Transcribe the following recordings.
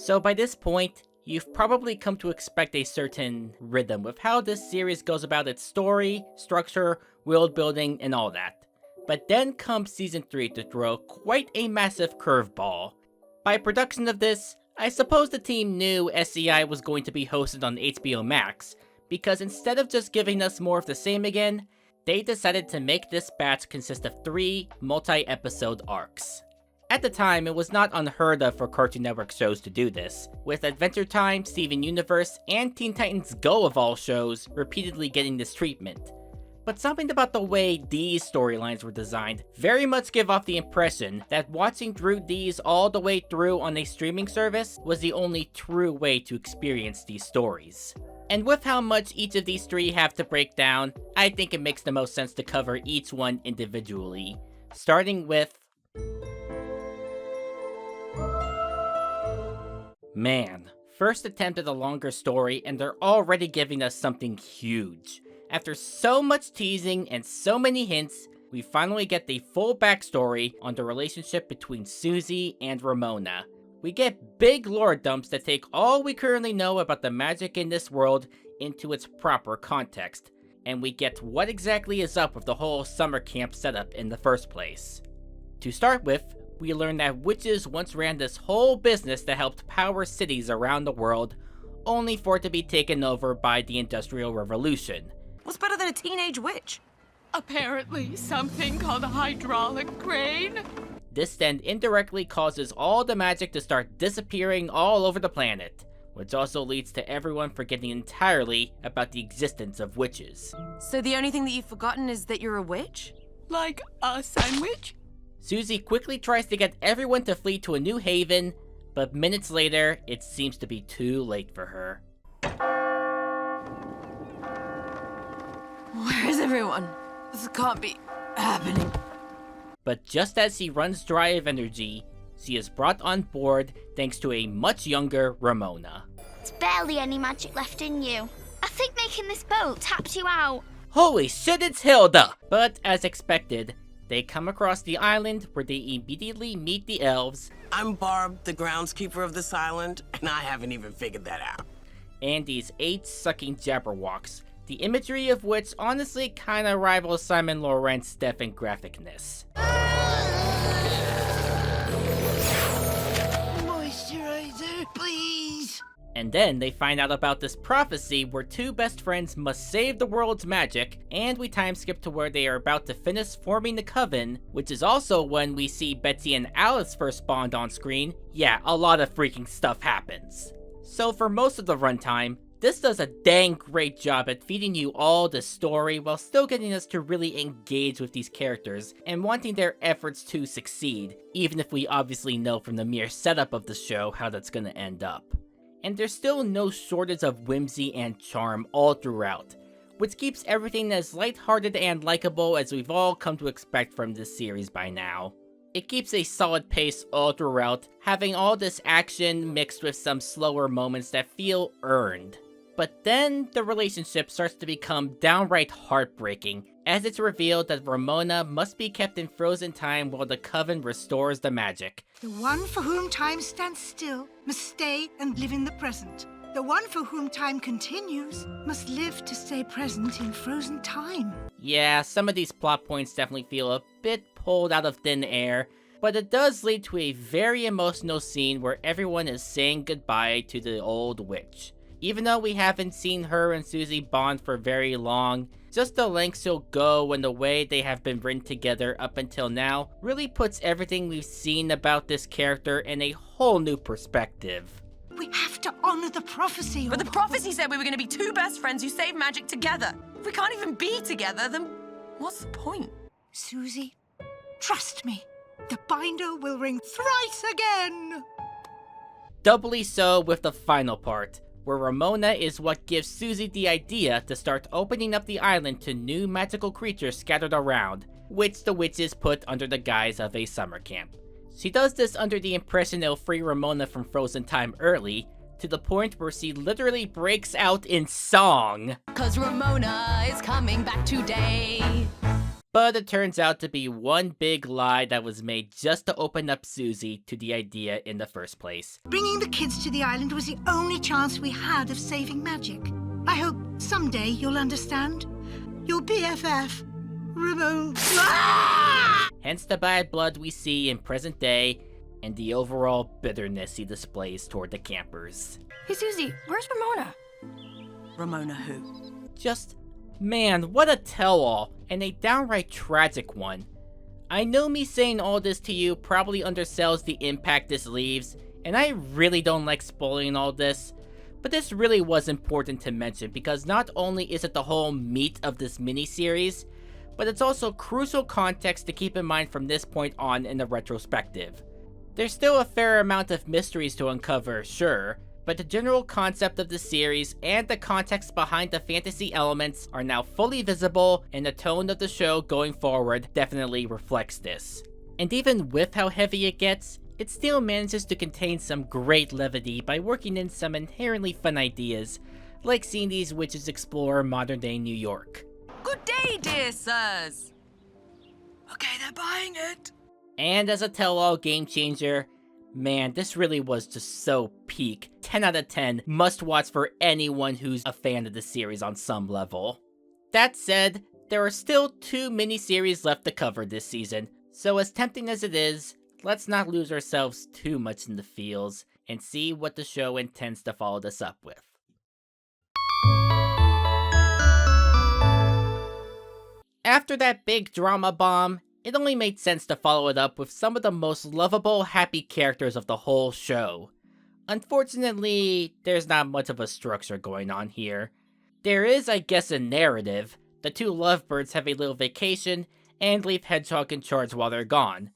So by this point, you've probably come to expect a certain rhythm with how this series goes about its story, structure, world building, and all that. But then comes Season 3 to throw quite a massive curveball. By production of this, I suppose the team knew SCI was going to be hosted on HBO Max, because instead of just giving us more of the same again, they decided to make this batch consist of 3 multi-episode arcs. At the time, it was not unheard of for Cartoon Network shows to do this, with Adventure Time, Steven Universe, and Teen Titans Go of all shows repeatedly getting this treatment. But something about the way these storylines were designed very much give off the impression that watching through these all the way through on a streaming service was the only true way to experience these stories. And with how much each of these 3 have to break down, I think it makes the most sense to cover each one individually, starting with... Man, first attempt at a longer story and they're already giving us something huge. After so much teasing and so many hints, we finally get the full backstory on the relationship between Susie and Ramona. We get big lore dumps that take all we currently know about the magic in this world into its proper context, and we get what exactly is up with the whole summer camp setup in the first place. To start with, we learn that witches once ran this whole business that helped power cities around the world, only for it to be taken over by the Industrial Revolution. What's better than a teenage witch? Apparently, something called a hydraulic crane. This then indirectly causes all the magic to start disappearing all over the planet, which also leads to everyone forgetting entirely about the existence of witches. So the only thing that you've forgotten is that you're a witch? Like a sandwich? Susie quickly tries to get everyone to flee to a new haven, but minutes later, it seems to be too late for her. Where is everyone? This can't be happening. But just as she runs dry of energy, she is brought on board thanks to a much younger Ramona. There's barely any magic left in you. I think making this boat taps you out. Holy shit, it's Hilda! But as expected, they come across the island where they immediately meet the elves. I'm Barb, the groundskeeper of this island, and I haven't even figured that out. And these 8 sucking jabberwocks, the imagery of which honestly kinda rivals Simon Lawrence stuff in graphicness. Moisturizer, please! And then they find out about this prophecy where 2 best friends must save the world's magic, and we time skip to where they are about to finish forming the coven, which is also when we see Betsy and Alice first spawned on screen. Yeah, a lot of freaking stuff happens. So for most of the runtime, this does a dang great job at feeding you all the story while still getting us to really engage with these characters and wanting their efforts to succeed, even if we obviously know from the mere setup of the show how that's gonna end up. And there's still no shortage of whimsy and charm all throughout, which keeps everything as lighthearted and likable as we've all come to expect from this series by now. It keeps a solid pace all throughout, having all this action mixed with some slower moments that feel earned. But then, the relationship starts to become downright heartbreaking, as it's revealed that Ramona must be kept in frozen time while the Coven restores the magic. The one for whom time stands still must stay and live in the present. The one for whom time continues must live to stay present in frozen time. Yeah, some of these plot points definitely feel a bit pulled out of thin air, but it does lead to a very emotional scene where everyone is saying goodbye to the old witch. Even though we haven't seen her and Susie bond for very long, just the lengths she'll go and the way they have been written together up until now really puts everything we've seen about this character in a whole new perspective. We have to honor the prophecy. But the prophecy said we were going to be 2 best friends who save magic together. If we can't even be together, then what's the point? Susie, trust me. The binder will ring thrice again. Doubly so with the final part, where Ramona is what gives Susie the idea to start opening up the island to new magical creatures scattered around, which the witches put under the guise of a summer camp. She does this under the impression it'll free Ramona from frozen time early, to the point where she literally breaks out in song. 'Cause Ramona is coming back today. But it turns out to be one big lie that was made just to open up Susie to the idea in the first place. Bringing the kids to the island was the only chance we had of saving magic. I hope someday you'll understand. Your BFF, Ramona. Hence the bad blood we see in present day, and the overall bitterness he displays toward the campers. Hey, Susie, where's Ramona? Ramona who? Just, man, what a tell-all, and a downright tragic one. I know me saying all this to you probably undersells the impact this leaves, and I really don't like spoiling all this, but this really was important to mention because not only is it the whole meat of this miniseries, but it's also crucial context to keep in mind from this point on in the retrospective. There's still a fair amount of mysteries to uncover, sure, but the general concept of the series and the context behind the fantasy elements are now fully visible, and the tone of the show going forward definitely reflects this. And even with how heavy it gets, it still manages to contain some great levity by working in some inherently fun ideas, like seeing these witches explore modern-day New York. Good day, dear sirs. Okay, they're buying it. And as a tell-all game changer, man, this really was just so peak. 10 out of 10, must watch for anyone who's a fan of the series on some level. That said, there are still 2 miniseries left to cover this season, so as tempting as it is, let's not lose ourselves too much in the feels and see what the show intends to follow this up with. After that big drama bomb, it only made sense to follow it up with some of the most lovable, happy characters of the whole show. Unfortunately, there's not much of a structure going on here. There is, I guess, a narrative. The 2 lovebirds have a little vacation and leave Hedgehog in charge while they're gone.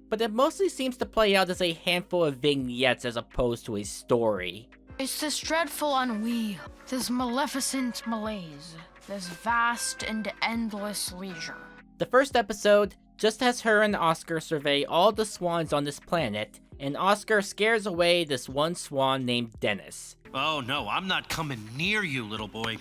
But it mostly seems to play out as a handful of vignettes as opposed to a story. It's this dreadful ennui, this maleficent malaise, this vast and endless leisure. The first episode just has her and Oscar survey all the swans on this planet, and Oscar scares away this one swan named Dennis. Oh no, I'm not coming near you, little boy.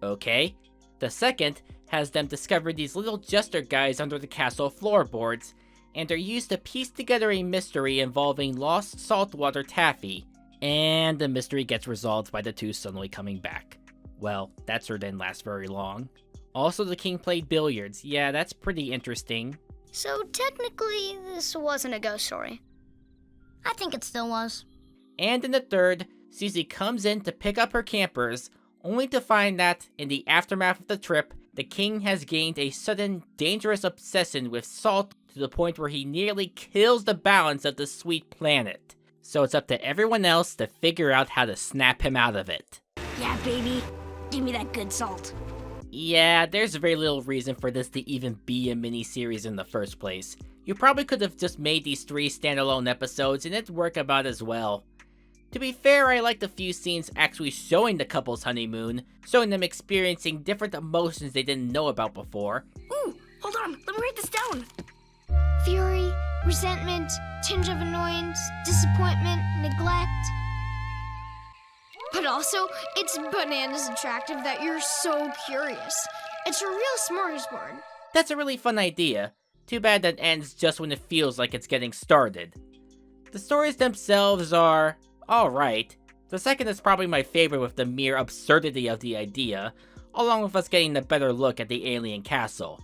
Okay. The second has them discover these little jester guys under the castle floorboards, and are used to piece together a mystery involving lost saltwater taffy, and the mystery gets resolved by the 2 suddenly coming back. Well, that sure didn't last very long. Also, the king played billiards. Yeah, that's pretty interesting. So technically, this wasn't a ghost story. I think it still was. And in the third, Susie comes in to pick up her campers, only to find that, in the aftermath of the trip, the king has gained a sudden, dangerous obsession with salt to the point where he nearly kills the balance of the sweet planet. So it's up to everyone else to figure out how to snap him out of it. Yeah, baby. Give me that good salt. Yeah, there's very little reason for this to even be a miniseries in the first place. You probably could have just made these 3 standalone episodes and it'd work about as well. To be fair, I liked a few scenes actually showing the couple's honeymoon, showing them experiencing different emotions they didn't know about before. Ooh, hold on, let me write this down. Fury, resentment, tinge of annoyance, disappointment, neglect. But also, it's bananas attractive that you're so curious. It's a real smorgasbord. That's a really fun idea. Too bad that ends just when it feels like it's getting started. The stories themselves are alright. The second is probably my favorite with the mere absurdity of the idea, along with us getting a better look at the alien castle.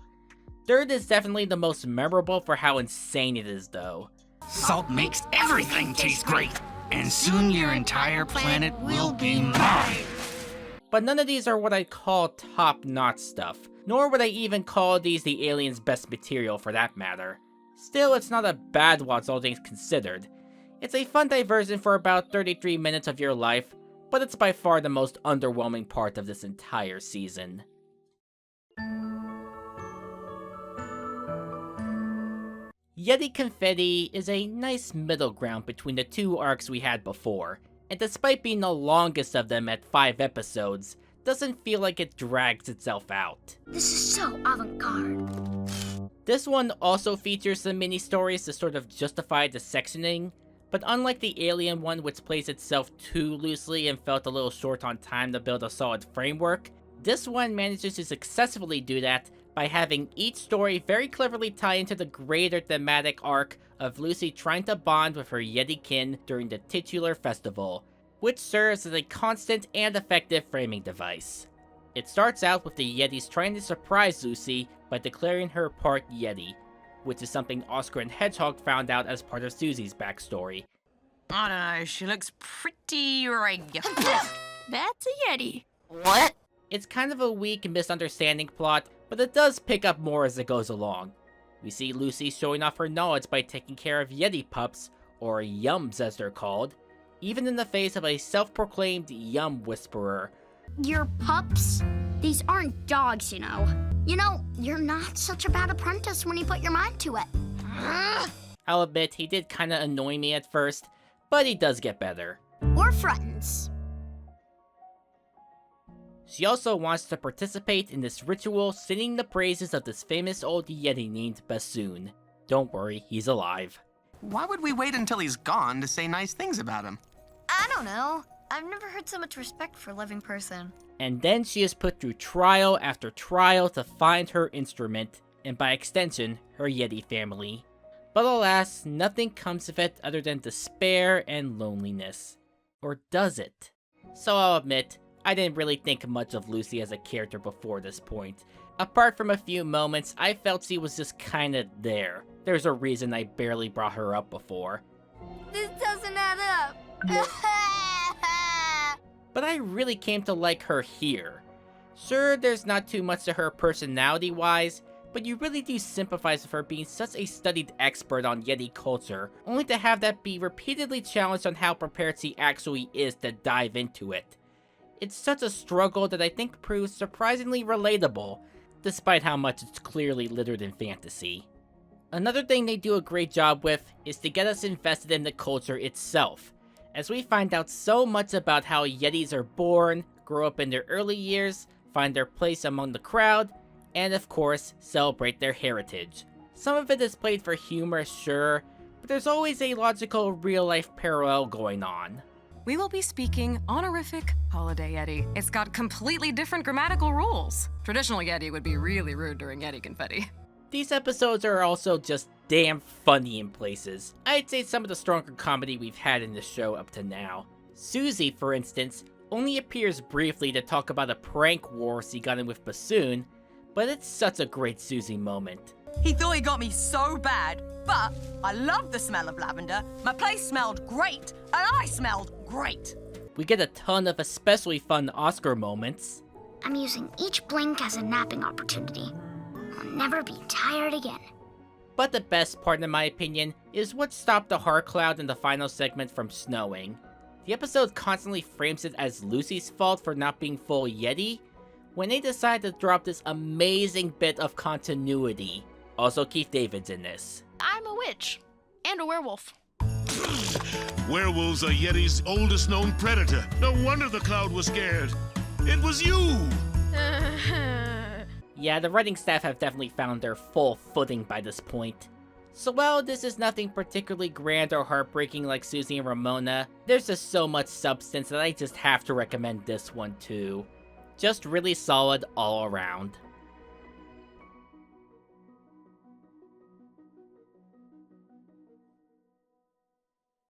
Third is definitely the most memorable for how insane it is though. Salt makes everything taste great, and soon your entire planet will be mine. But none of these are what I'd call top-notch stuff, nor would I even call these the alien's best material for that matter. Still, it's not a bad watch all things considered. It's a fun diversion for about 33 minutes of your life, but it's by far the most underwhelming part of this entire season. Yeti Confetti is a nice middle ground between the 2 arcs we had before, and despite being the longest of them at 5 episodes, doesn't feel like it drags itself out. This is so avant-garde. This one also features some mini-stories to sort of justify the sectioning, but unlike the Alien one, which plays itself too loosely and felt a little short on time to build a solid framework, this one manages to successfully do that by having each story very cleverly tie into the greater thematic arc of Lucy trying to bond with her Yeti kin during the titular festival, which serves as a constant and effective framing device. It starts out with the Yetis trying to surprise Lucy by declaring her part Yeti, which is something Oscar and Hedgehog found out as part of Susie's backstory. I don't know, she looks pretty regular. That's a Yeti. What? It's kind of a weak misunderstanding plot, but it does pick up more as it goes along. We see Lucy showing off her knowledge by taking care of Yeti pups, or Yums as they're called, even in the face of a self-proclaimed Yum Whisperer. Your pups? These aren't dogs, you know. You know, you're not such a bad apprentice when you put your mind to it. I'll admit, he did kinda annoy me at first, but he does get better. We're friends. She also wants to participate in this ritual, singing the praises of this famous old Yeti named Bassoon. Don't worry, he's alive. Why would we wait until he's gone to say nice things about him? I don't know. I've never heard so much respect for a living person. And then she is put through trial after trial to find her instrument, and by extension, her Yeti family. But alas, nothing comes of it other than despair and loneliness. Or does it? So I'll admit, I didn't really think much of Lucy as a character before this point. Apart from a few moments, I felt she was just kinda there. There's a reason I barely brought her up before. This doesn't add up. But I really came to like her here. Sure, there's not too much to her personality-wise, but you really do sympathize with her being such a studied expert on Yeti culture, only to have that be repeatedly challenged on how prepared she actually is to dive into it. It's such a struggle that I think proves surprisingly relatable, despite how much it's clearly littered in fantasy. Another thing they do a great job with is to get us invested in the culture itself, as we find out so much about how Yetis are born, grow up in their early years, find their place among the crowd, and of course, celebrate their heritage. Some of it is played for humor, sure, but there's always a logical real-life parallel going on. We will be speaking honorific holiday Yeti. It's got completely different grammatical rules. Traditional Yeti would be really rude during Yeti Confetti. These episodes are also just damn funny in places. I'd say some of the stronger comedy we've had in the show up to now. Susie, for instance, only appears briefly to talk about a prank war she got in with Bassoon, but it's such a great Susie moment. He thought he got me so bad, but I loved the smell of lavender. My place smelled great, and I smelled great. We get a ton of especially fun Oscar moments. I'm using each blink as a napping opportunity. I'll never be tired again. But the best part, in my opinion, is what stopped the heart cloud in the final segment from snowing. The episode constantly frames it as Lucy's fault for not being full Yeti, when they decide to drop this amazing bit of continuity. Also, Keith David's in this. I'm a witch. And a werewolf. Werewolves are Yeti's oldest known predator. No wonder the cloud was scared. It was you! Yeah, the writing staff have definitely found their full footing by this point. So while this is nothing particularly grand or heartbreaking like Susie and Ramona, there's just so much substance that I just have to recommend this one too. Just really solid all around.